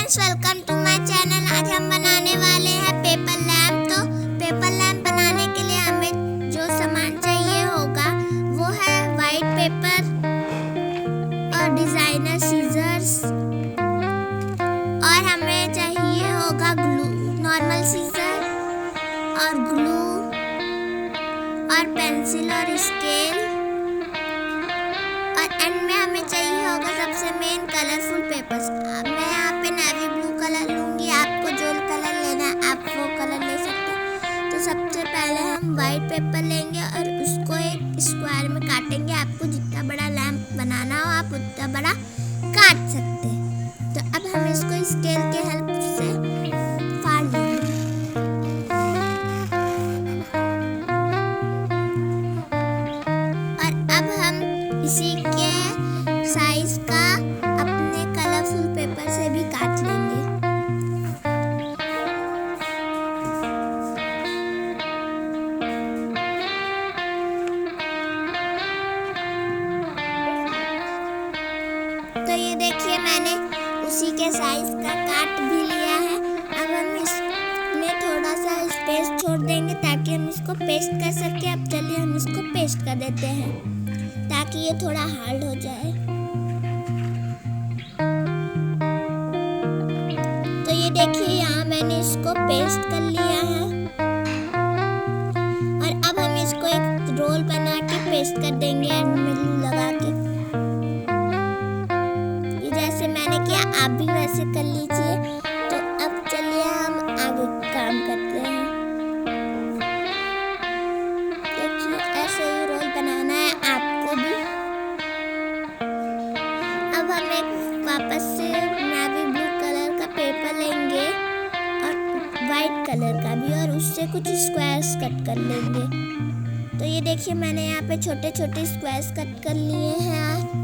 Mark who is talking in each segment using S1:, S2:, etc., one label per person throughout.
S1: Friends, welcome to my channel. आज हम बनाने वाले हैं पेपर लैम्प। तो पेपर लैम्प बनाने के लिए हमें जो सामान चाहिए होगा वो है वाइट पेपर और डिजाइनर सीजर्स, और हमें चाहिए होगा ग्लू, नॉर्मल सीजर और ग्लू और पेंसिल और स्केल, और एंड में हमें चाहिए होगा सबसे मेन कलरफुल पेपर्स। मैं यहाँ पे नेवी ब्लू कलर लूँगी, आपको जो कलर लेना है आप वो कलर ले सकते हैं। तो सबसे पहले हम वाइट पेपर लेंगे और उसको एक स्क्वायर में काटेंगे। आपको जितना बड़ा लैम्प बनाना हो आप उतना बड़ा काट सकते हैं। तो अब हम इसको स्केल के हेल्प से फाड़ लेंगे। और अब हम इसी के साइज का अपने कलरफुल पेपर से भी काट लेंगे। तो ये देखिए मैंने उसी के साइज का काट भी लिया है। अब हम इसमें थोड़ा सा स्पेस छोड़ देंगे ताकि हम इसको पेस्ट कर सके। अब चलिए हम इसको पेस्ट कर देते हैं ताकि ये थोड़ा हार्ड हो जाए। तो ये देखिए यहाँ मैंने इसको पेस्ट कर लिया है, और अब हम इसको एक रोल बना के पेस्ट कर देंगे एंड में ग्लू लगा के। ये जैसे मैंने किया आप भी वैसे कर लीजिए। तो अब चलिए हम आगे काम करते हैं। देखिए ऐसे ही रोल बनाना है आपको भी। अब हम एक वापस से नेवी ब्लू कलर का पेपर लेंगे और वाइट कलर का भी, और उससे कुछ स्क्वायर्स कट कर लेंगे। तो ये देखिए मैंने यहाँ पे छोटे छोटे स्क्वायर्स कट कर लिए हैं।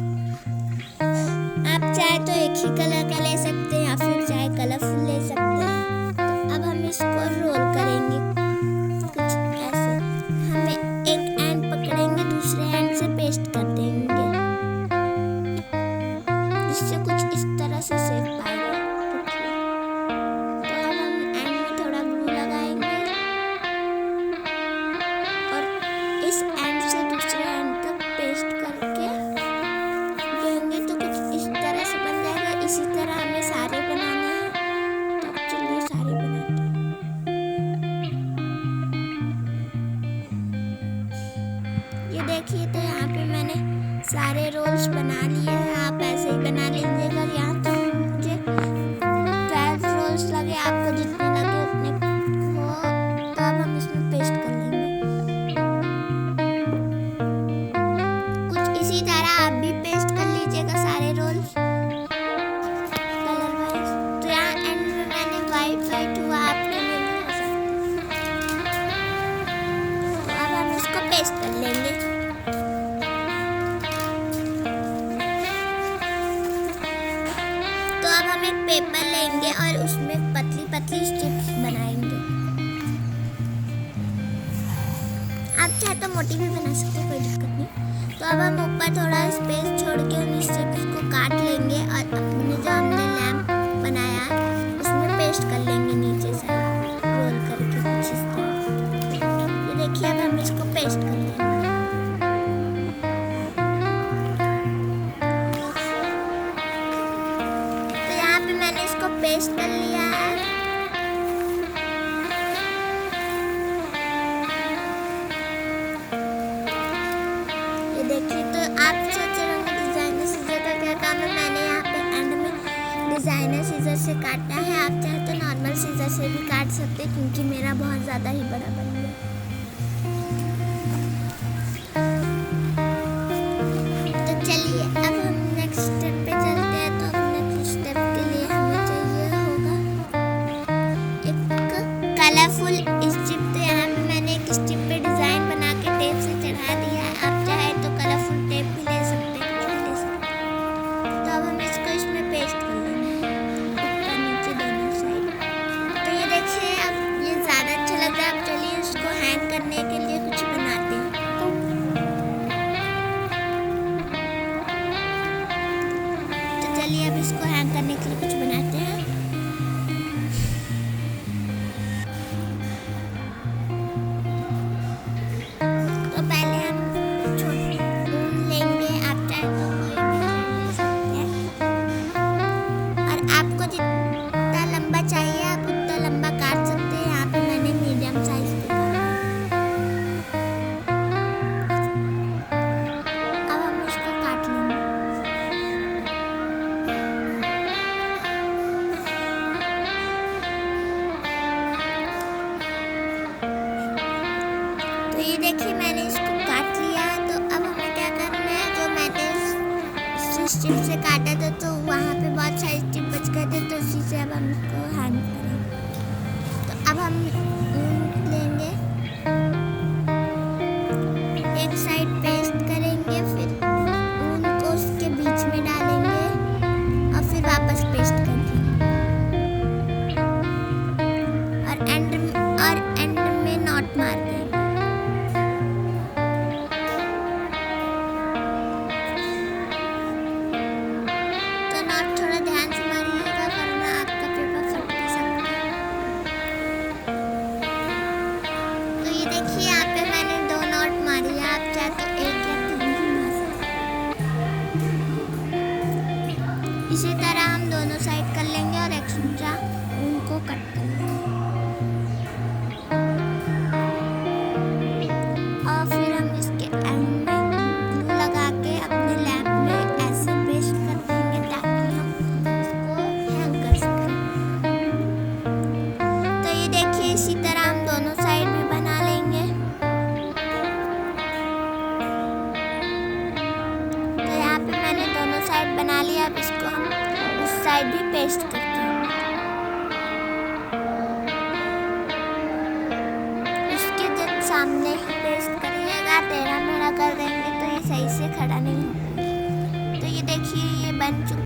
S1: आप चाहे तो एक ही कलर का ले सकते हैं या फिर चाहे कलरफुल ले सकते हैं। तो अब हम इसको रोल करेंगे कुछ ऐसे। हमें एक एंड पकड़ेंगे, दूसरे एंड से पेस्ट कर देंगे, जिससे कुछ इस तरह से शेप पाएगा। तो अब हम एंड में थोड़ा ग्लू लगाएंगे और इस एंड से दूसरे एंड तक पेस्ट करके देंगे। तो कुछ इस तरह से बन जाएगा। इसी तरह हमें सारे बनाने हैं। तो चलिए सारे बनाते हैं। ये देखिए तो यहाँ पे मैंने सारे रोल्स बना लिए हैं। आप ऐसे ही बना लीजिएगा। यहाँ तो मुझे 12 रोल्स लगे, आपको जितने लगे उतने हो। तो अब हम इसमें पेस्ट कर लेंगे। कुछ इसी तरह आप भी पेस्ट कर लीजिएगा सारे रोल्स कलर वाइज। तो यहाँ एंड में मैंने वाइट हुआ, आपके लिए भी हो सकता है। तो अब हम इसको पेस्ट कर लेंगे। तो अब हम एक पेपर लेंगे और उसमें पतली पतली स्ट्रिप्स बनाएंगे। आप चाहे तो मोटी भी बना सकते हैं, कोई दिक्कत नहीं। तो अब हम ऊपर थोड़ा स्पेस छोड़ के उन स्ट्रिप्स को काट लेंगे और अपने जो हमने लैम्प बनाया उसमें पेस्ट कर लेंगे नीचे से रोल करके कुछ इस तरह। ये देखिए अब हम इसको पेस्ट कर लेंगे। मैंने इसको पेस्ट कर लिया है। ये देखिए तो आप सोच रहे होंगे डिजाइनर सीजर का क्या काम है। मैंने यहाँ पे एंड में डिजाइनर सीजर से काटा है। आप चाहे तो नॉर्मल सीजर से भी काट सकते हैं, क्योंकि मेरा बहुत ज़्यादा ही बड़ा बन गया। तो चलिए अब हम नेक्स्ट स्टेप पे चलते हैं। तो कलरफुल स्ट्रिप। तो यहाँ पे मैंने एक स्ट्रिप पे डिजाइन बना के टेप से चढ़ा दिया है। आप चाहे तो कलरफुल टेप भी ले सकते हैं, कुछ ले सकते हैं। तो अब हम इसको इसमें पेस्ट कर लेंगे ऊपर नीचे दोनों साइड। तो ये देखिए अब ये ज़्यादा अच्छा लग रहा है। अब चलिए स्ट्रिप से काटा था तो वहाँ पे बहुत सारे स्ट्रिप बच गए थे, तो उसी से अब हम इसको हैंग करेंगे। तो अब हम ऊन लेंगे, एक साइड पेस्ट करेंगे, फिर ऊन को उसके बीच में डालेंगे और फिर वापस पेस्ट कर देंगे और एंड में नॉट मार देंगे। तो नॉट थोड़ा ध्यान से मारिएगा वरना आपका पेपर फट भी सकता है। तो ये देखिए यहाँ पे मैंने 2 नॉट मारी है, आप चाहे तो 1 या 3 भी मार सकते हैं। इसी तरह हम दोनों साइड कर लेंगे और एक्स्ट्रा ऊन को कट कर लेंगे और फिर हम इसके एंड में ग्लू लगा के अपने लैंप में ऐसे पेस्ट कर देंगे ताकि हम इसको हैंग कर सकें। तो ये देखिए इसी तरह हम दोनों साइड भी बना लेंगे। तो यहाँ पे मैंने दोनों साइड बना लिया, अब इसको हम उस साइड भी पेस्ट करते हैं। उसके जब सामने ही पेस्ट करिएगा, टेढ़ा मेढ़ा कर देंगे तो ये सही से खड़ा नहीं होगा। तो ये देखिए ये बन चुका